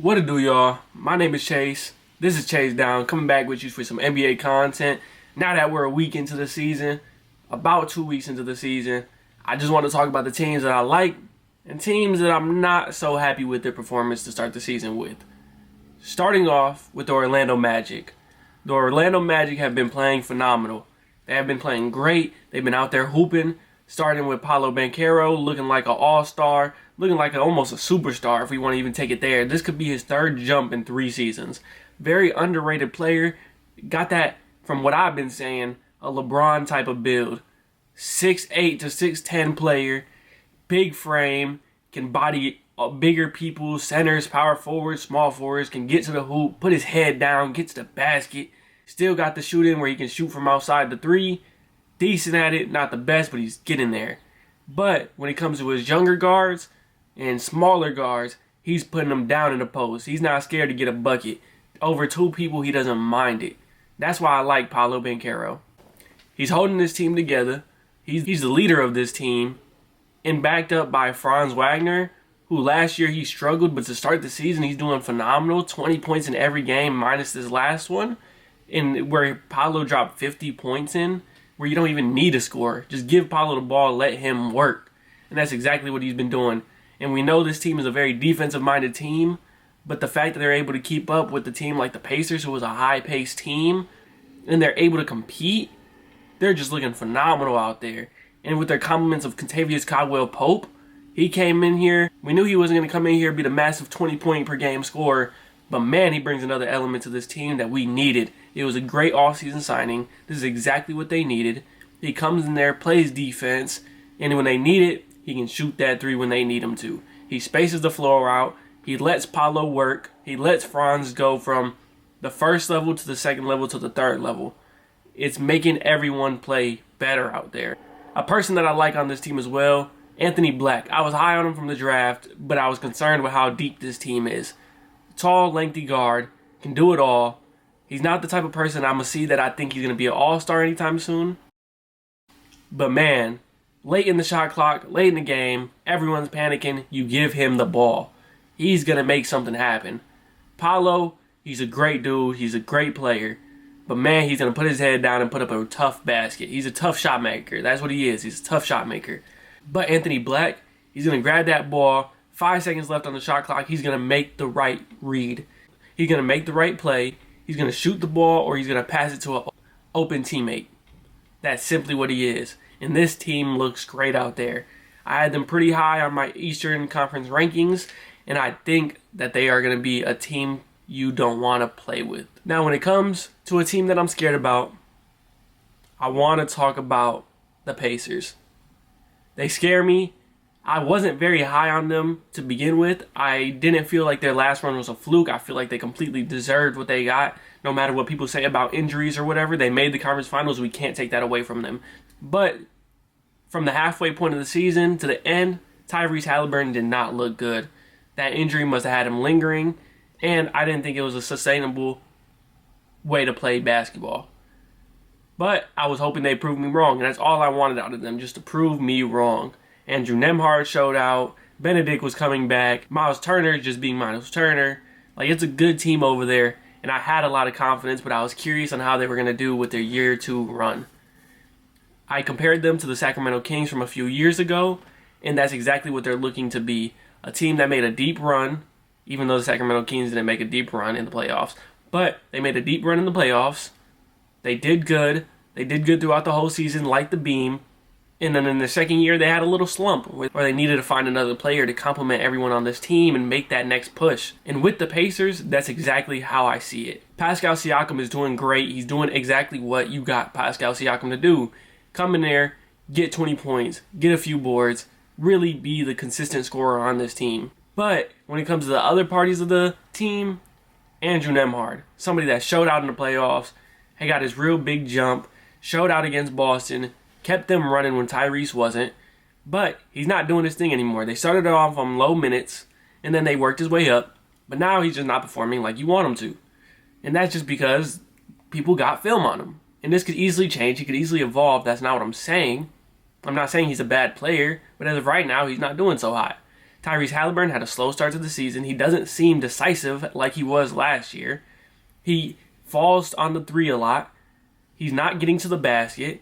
What it do, y'all? My name is Chase. This is Chase Down, coming back with you for some NBA content. Now that we're a week into the season, about 2 weeks into the season, I just want to talk about the teams that I like and teams that I'm not so happy with their performance to start the season with. Starting off with the Orlando Magic. The Orlando Magic have been playing phenomenal. They have been playing great. They've been out there hooping, starting with Paolo Banchero, looking like an all-star, looking like almost a superstar if we want to even take it there. This could be his third jump in 3 seasons. Very underrated player. Got that, from what I've been saying, a LeBron type of build. 6'8 to 6'10 player, big frame, can body bigger people, centers, power forwards, small forwards, can get to the hoop, put his head down, get to the basket. Still got the shoot in where he can shoot from outside the three. Decent at it, not the best, but he's getting there. But when it comes to his younger guards and smaller guards, he's putting them down in the post. He's not scared to get a bucket. Over 2 people, he doesn't mind it. That's why I like Paolo Banchero. He's holding this team together. He's the leader of this team, and backed up by Franz Wagner, who last year he struggled, but to start the season, he's doing phenomenal. 20 points in every game minus this last one, and where Paolo dropped 50 points in, where you don't even need a score. Just give Paolo the ball, let him work. And that's exactly what he's been doing. And we know this team is a very defensive-minded team, but the fact that they're able to keep up with the team like the Pacers, who was a high-paced team, and they're able to compete, they're just looking phenomenal out there. And with their compliments of Kentavious Caldwell-Pope, he came in here. We knew he wasn't going to come in here and be the massive 20-point-per-game scorer, but man, he brings another element to this team that we needed. It was a great offseason signing. This is exactly what they needed. He comes in there, plays defense, and when they need it, he can shoot that three when they need him to. He spaces the floor out. He lets Paolo work. He lets Franz go from the first level to the second level to the third level. It's making everyone play better out there. A person that I like on this team as well, Anthony Black. I was high on him from the draft, but I was concerned with how deep this team is. Tall, lengthy guard, can do it all. He's not the type of person I'm going to see that I think he's going to be an all-star anytime soon. But man, late in the shot clock, late in the game, everyone's panicking, you give him the ball. He's going to make something happen. Paolo, he's a great dude, he's a great player. But man, he's going to put his head down and put up a tough basket. He's a tough shot maker. That's what he is. He's a tough shot maker. But Anthony Black, he's going to grab that ball. 5 seconds left on the shot clock. He's going to make the right read. He's going to make the right play. He's going to shoot the ball, or he's going to pass it to an open teammate. That's simply what he is. And this team looks great out there. I had them pretty high on my Eastern Conference rankings, and I think that they are going to be a team you don't want to play with. Now, when it comes to a team that I'm scared about, I want to talk about the Pacers. They scare me. I wasn't very high on them to begin with. I didn't feel like their last run was a fluke. I feel like they completely deserved what they got. No matter what people say about injuries or whatever, they made the conference finals. We can't take that away from them. But from the halfway point of the season to the end, Tyrese Halliburton did not look good. That injury must have had him lingering, and I didn't think it was a sustainable way to play basketball. But I was hoping they'd prove me wrong, and that's all I wanted out of them, just to prove me wrong. Andrew Nembhard showed out. Benedict was coming back. Miles Turner just being Miles Turner. Like, it's a good team over there, and I had a lot of confidence, but I was curious on how they were going to do with their year 2 run. I compared them to the Sacramento Kings from a few years ago, and that's exactly what they're looking to be. A team that made a deep run, even though the Sacramento Kings didn't make a deep run in the playoffs. But they made a deep run in the playoffs. They did good. They did good throughout the whole season, like the Beam. And then in the second year, they had a little slump where they needed to find another player to complement everyone on this team and make that next push. And with the Pacers, that's exactly how I see it. Pascal Siakam is doing great. He's doing exactly what you got Pascal Siakam to do. Come in there, get 20 points, get a few boards, really be the consistent scorer on this team. But when it comes to the other parties of the team, Andrew Nembhard, somebody that showed out in the playoffs, he got his real big jump, showed out against Boston, kept them running when Tyrese wasn't, but he's not doing his thing anymore. They started off on low minutes, and then they worked his way up, but now he's just not performing like you want him to. And that's just because people got film on him. And this could easily change. He could easily evolve. That's not what I'm saying. I'm not saying he's a bad player, but as of right now, he's not doing so hot. Tyrese Halliburton had a slow start to the season. He doesn't seem decisive like he was last year. He falls on the three a lot. He's not getting to the basket.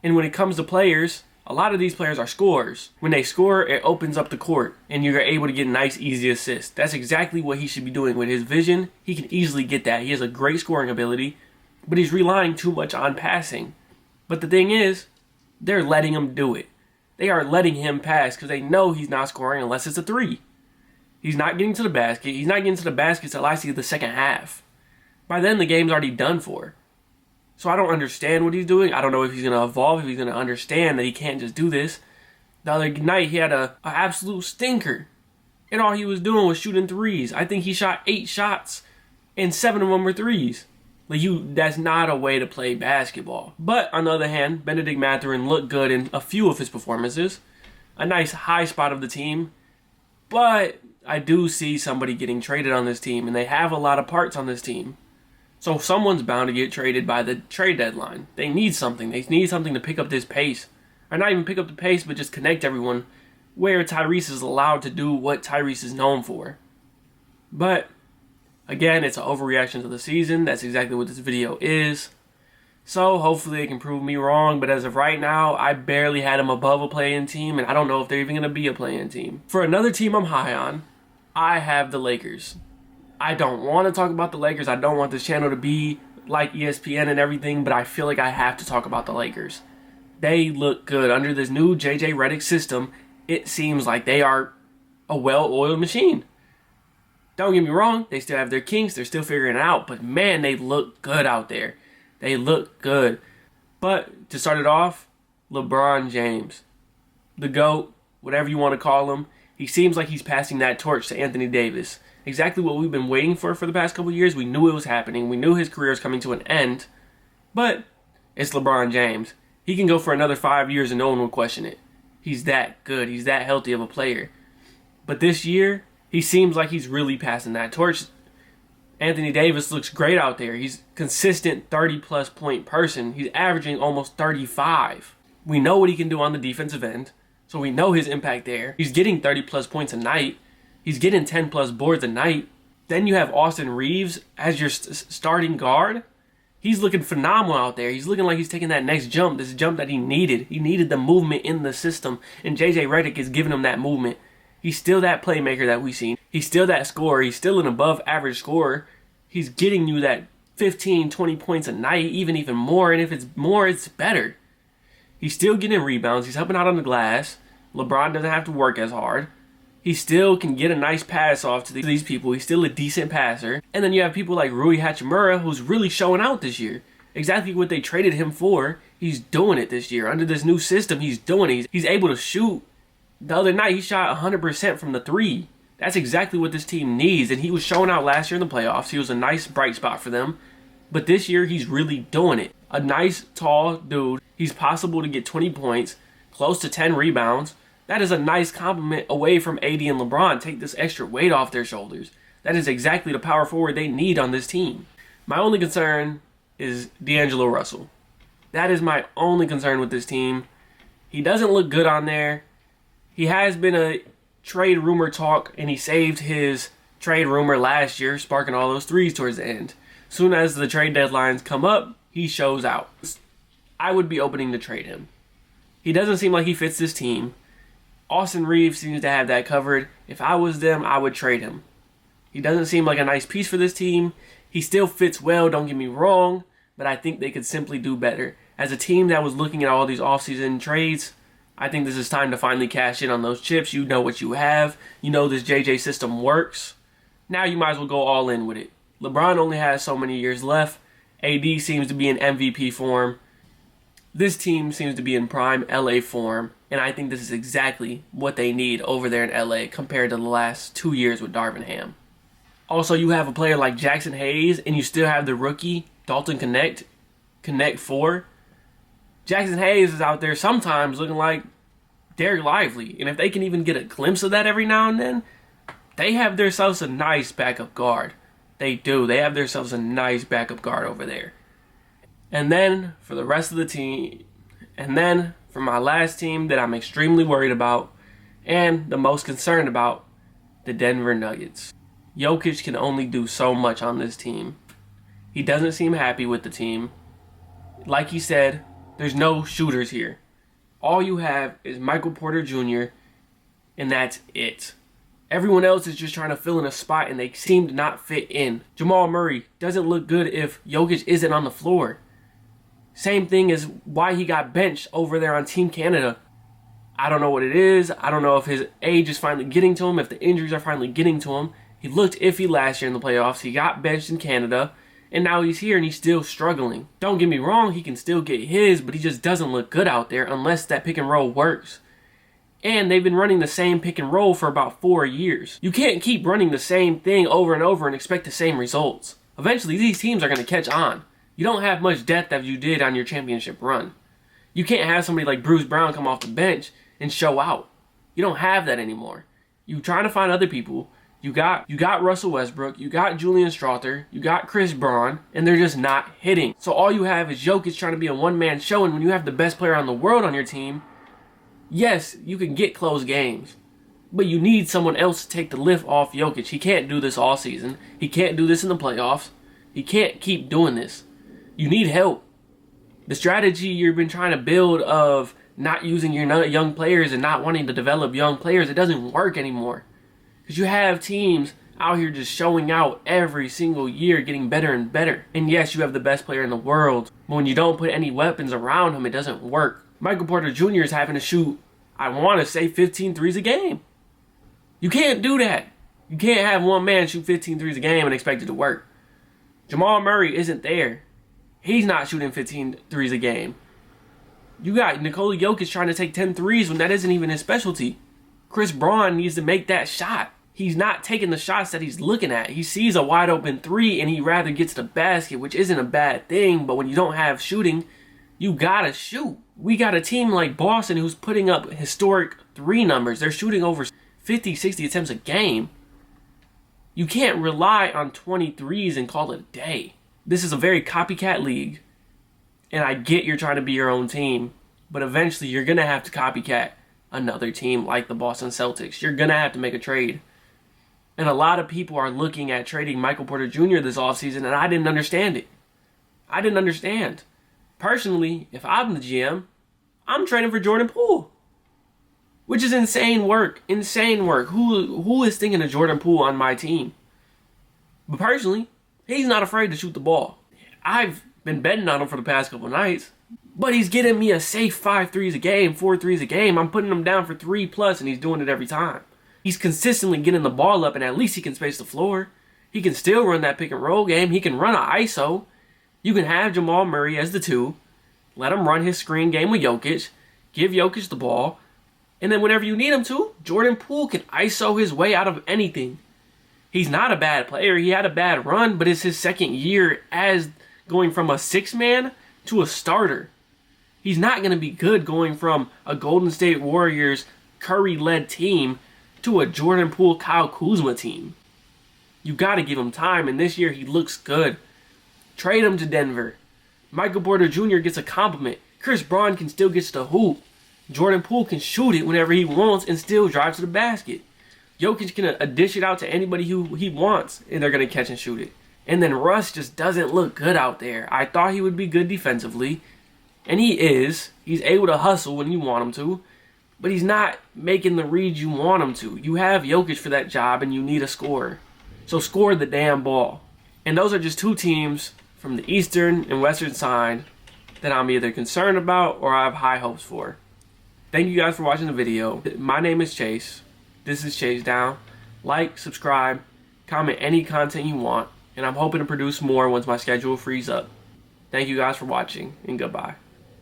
And when it comes to players, a lot of these players are scorers. When they score, it opens up the court, and you're able to get nice, easy assists. That's exactly what he should be doing. With his vision, he can easily get that. He has a great scoring ability, but he's relying too much on passing. But the thing is, they're letting him do it. They are letting him pass because they know he's not scoring unless it's a three. He's not getting to the basket. He's not getting to the basket until I see the second half. By then, the game's already done for. So I don't understand what he's doing. I don't know if he's going to evolve, if he's going to understand that he can't just do this. The other night, he had an absolute stinker. And all he was doing was shooting threes. I think he shot 8 shots, and 7 of them were threes. That's not a way to play basketball. But on the other hand, Bennedict Mathurin looked good in a few of his performances. A nice high spot of the team. But I do see somebody getting traded on this team, and they have a lot of parts on this team. So someone's bound to get traded by the trade deadline. They need something. They need something to pick up this pace. Or not even pick up the pace, but just connect everyone where Tyrese is allowed to do what Tyrese is known for. But, again, it's an overreaction to the season. That's exactly what this video is. So, hopefully they can prove me wrong. But as of right now, I barely had them above a play-in team. And I don't know if they're even going to be a play-in team. For another team I'm high on, I have the Lakers. I don't want to talk about the Lakers. I don't want this channel to be like ESPN and everything, but I feel like I have to talk about the Lakers. They look good. Under this new JJ Redick system, it seems like they are a well-oiled machine. Don't get me wrong, they still have their kinks. They're still figuring it out, but man, they look good out there. They look good. But to start it off, LeBron James. The GOAT, whatever you want to call him. He seems like he's passing that torch to Anthony Davis. Exactly what we've been waiting for the past couple years. We knew it was happening. We knew his career was coming to an end. But it's LeBron James. He can go for another 5 years and no one will question it. He's that good. He's that healthy of a player. But this year, he seems like he's really passing that torch. Anthony Davis looks great out there. He's a consistent 30-plus point person. He's averaging almost 35. We know what he can do on the defensive end, so we know his impact there. He's getting 30-plus points a night. He's getting 10-plus boards a night. Then you have Austin Reeves as your starting guard. He's looking phenomenal out there. He's looking like he's taking that next jump, this jump that he needed. He needed the movement in the system, and JJ Redick is giving him that movement. He's still that playmaker that we've seen. He's still that scorer. He's still an above-average scorer. He's getting you that 15, 20 points a night, even more, and if it's more, it's better. He's still getting rebounds. He's helping out on the glass. LeBron doesn't have to work as hard. He still can get a nice pass off to these people. He's still a decent passer. And then you have people like Rui Hachimura, who's really showing out this year. Exactly what they traded him for, he's doing it this year. Under this new system, he's doing it. He's able to shoot. The other night, he shot 100% from the three. That's exactly what this team needs. And he was showing out last year in the playoffs. He was a nice bright spot for them. But this year, he's really doing it. A nice, tall dude. He's possible to get 20 points, close to 10 rebounds. That is a nice compliment away from AD and LeBron. Take this extra weight off their shoulders. That is exactly the power forward they need on this team. My only concern is D'Angelo Russell. That is my only concern with this team. He doesn't look good on there. He has been a trade rumor talk, and he saved his trade rumor last year, sparking all those threes towards the end. Soon as the trade deadlines come up, he shows out. I would be opening to trade him. He doesn't seem like he fits this team. Austin Reeves seems to have that covered. If I was them, I would trade him. He doesn't seem like a nice piece for this team. He still fits well, don't get me wrong, but I think they could simply do better. As a team that was looking at all these offseason trades, I think this is time to finally cash in on those chips. You know what you have. You know this JJ system works. Now you might as well go all in with it. LeBron only has so many years left. AD seems to be in MVP form. This team seems to be in prime LA form, and I think this is exactly what they need over there in LA compared to the last 2 years with Darvin Ham. Also, you have a player like Jackson Hayes, and you still have the rookie Dalton Connect 4. Jackson Hayes is out there sometimes looking like Derek Lively, and if they can even get a glimpse of that every now and then, they have themselves a nice backup guard. They do. They have themselves a nice backup guard over there. And then for the rest of the team, and then for my last team that I'm extremely worried about and the most concerned about, the Denver Nuggets. Jokic can only do so much on this team. He doesn't seem happy with the team. Like he said, there's no shooters here. All you have is Michael Porter Jr., and that's it. Everyone else is just trying to fill in a spot, and they seem to not fit in. Jamal Murray doesn't look good if Jokic isn't on the floor. Same thing as why he got benched over there on Team Canada. I don't know what it is. I don't know if his age is finally getting to him, if the injuries are finally getting to him. He looked iffy last year in the playoffs. He got benched in Canada, and now he's here and he's still struggling. Don't get me wrong, he can still get his, but he just doesn't look good out there unless that pick and roll works. And they've been running the same pick and roll for about 4 years. You can't keep running the same thing over and over and expect the same results. Eventually, these teams are going to catch on. You don't have much depth as you did on your championship run. You can't have somebody like Bruce Brown come off the bench and show out. You don't have that anymore. You're trying to find other people. You got Russell Westbrook, you got Julian Strawther, you got Chris Braun, and they're just not hitting. So all you have is Jokic trying to be a one-man show, and when you have the best player on the world on your team, yes, you can get close games, but you need someone else to take the lift off Jokic. He can't do this all season. He can't do this in the playoffs. He can't keep doing this. You need help. The strategy you've been trying to build of not using your young players and not wanting to develop young players, it doesn't work anymore. Because you have teams out here just showing out every single year, getting better and better. And yes, you have the best player in the world, but when you don't put any weapons around him, it doesn't work. Michael Porter Jr. is having to shoot, I want to say, 15 threes a game. You can't do that. You can't have one man shoot 15 threes a game and expect it to work. Jamal Murray isn't there. He's not shooting 15 threes a game. You got Nikola Jokic trying to take 10 threes when that isn't even his specialty. Chris Braun needs to make that shot. He's not taking the shots that he's looking at. He sees a wide open three and he rather gets the basket, which isn't a bad thing, but when you don't have shooting, you gotta shoot. We got a team like Boston who's putting up historic three numbers. They're shooting over 50, 60 attempts a game. You can't rely on 23s and call it a day. This is a very copycat league, and I get you're trying to be your own team, but eventually you're going to have to copycat another team like the Boston Celtics. You're going to have to make a trade. And a lot of people are looking at trading Michael Porter Jr. this offseason, and I didn't understand it. I didn't understand. Personally, if I'm the GM, I'm trading for Jordan Poole. Which is insane work. Insane work. Who is thinking of Jordan Poole on my team? But personally, he's not afraid to shoot the ball. I've been betting on him for the past couple nights. But he's getting me a safe 5 threes a game, 4 threes a game. I'm putting him down for 3+, and he's doing it every time. He's consistently getting the ball up, and at least he can space the floor. He can still run that pick and roll game. He can run an ISO. You can have Jamal Murray as the 2. Let him run his screen game with Jokic. Give Jokic the ball. And then whenever you need him to, Jordan Poole can ISO his way out of anything. He's not a bad player. He had a bad run, but it's his second year as going from a 6-man to a starter. He's not going to be good going from a Golden State Warriors Curry-led team to a Jordan Poole, Kyle Kuzma team. You got to give him time, and this year he looks good. Trade him to Denver. Michael Porter Jr. gets a compliment. Chris Braun can still get to the hoop. Jordan Poole can shoot it whenever he wants and still drive to the basket. Jokic can dish it out to anybody who he wants, and they're going to catch and shoot it. And then Russ just doesn't look good out there. I thought he would be good defensively, and he is. He's able to hustle when you want him to, but he's not making the reads you want him to. You have Jokic for that job, and you need a scorer. So score the damn ball. And those are just two teams from the Eastern and Western side that I'm either concerned about or I have high hopes for. Thank you guys for watching the video. My name is Chase. This is Chase Down. Like, subscribe, comment any content you want, and I'm hoping to produce more once my schedule frees up. Thank you guys for watching, and goodbye.